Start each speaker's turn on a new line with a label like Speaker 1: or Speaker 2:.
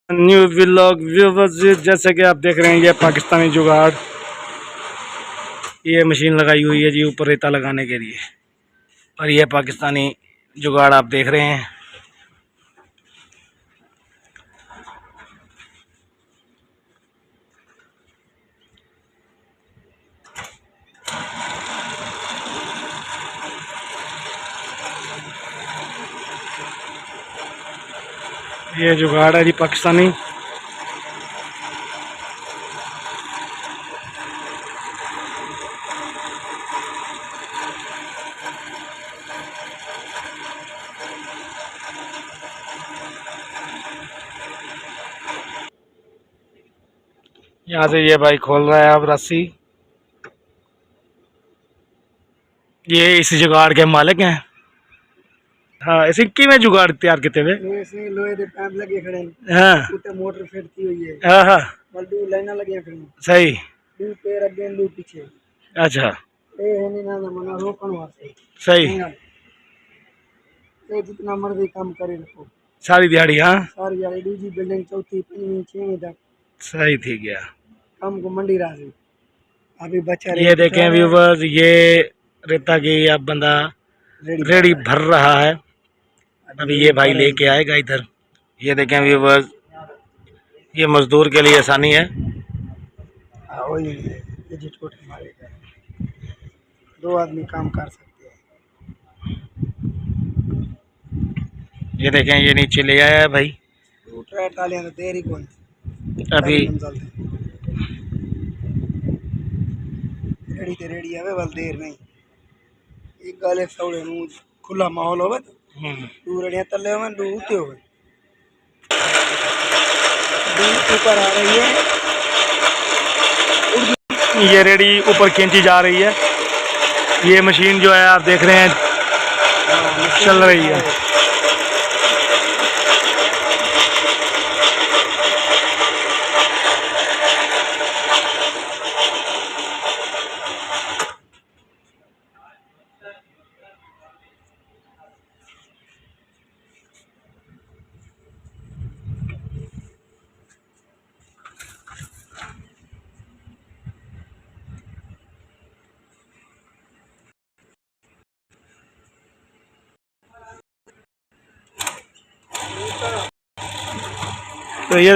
Speaker 1: New vlog viewers, जैसे कि आप देख रहे हैं ये पाकिस्तानी जुगाड़, ये मशीन लगाई हुई है जी ऊपर रेता लगाने के लिए। और ये पाकिस्तानी जुगाड़ आप देख रहे हैं। ये जुगाड़ है जी पाकिस्तानी। यहाँ से ये भाई खोल रहा है अब रस्सी। ये इस जुगाड़ के मालिक हैं। हाँ, इसी की में जुगाड़ तैयार किते हुए
Speaker 2: लोहे दे पैप लगे खड़े
Speaker 1: हाँ
Speaker 2: उते मोटर फिट की हुई है।
Speaker 1: हाँ हाँ
Speaker 2: दो लाइना लगी खड़ी
Speaker 1: सही।
Speaker 2: दो पैर अगे दो पीछे।
Speaker 1: अच्छा
Speaker 2: ए है नहीं ना मना रोकन वास्ते
Speaker 1: सही।
Speaker 2: ए जितना मर्जी काम करे रखो
Speaker 1: सारी दिहाड़ी। हाँ
Speaker 2: सारी यार दूसरी बिल्डिंग चौथी पंजवीं छवीं तक
Speaker 1: सही थी गया।
Speaker 2: काम को मंडी राजी अभी बच्चा
Speaker 1: ये देखें व्यूवर्स, ये रेता की अब बंदा रेडी भर रहा है। अभी ये भाई लेके आएगा इधर। ये देखें व्यूवर्स, ये मजदूर के लिए आसानी है।
Speaker 2: दो आदमी काम कर सकते हैं।
Speaker 1: ये देखें ये नीचे ले आया है भाई।
Speaker 2: देरी कौन
Speaker 1: अभी
Speaker 2: रेडी ते रेडी आवे वाल देर नहीं एक गाले सौड़े नु खुला माहौल होवे दू रेडियां तले होवे दू उते होवे दू ऊपर आ रही है।
Speaker 1: ये रेडी ऊपर खींची जा रही है। ये मशीन जो है आप देख रहे हैं चल रही है। तो ये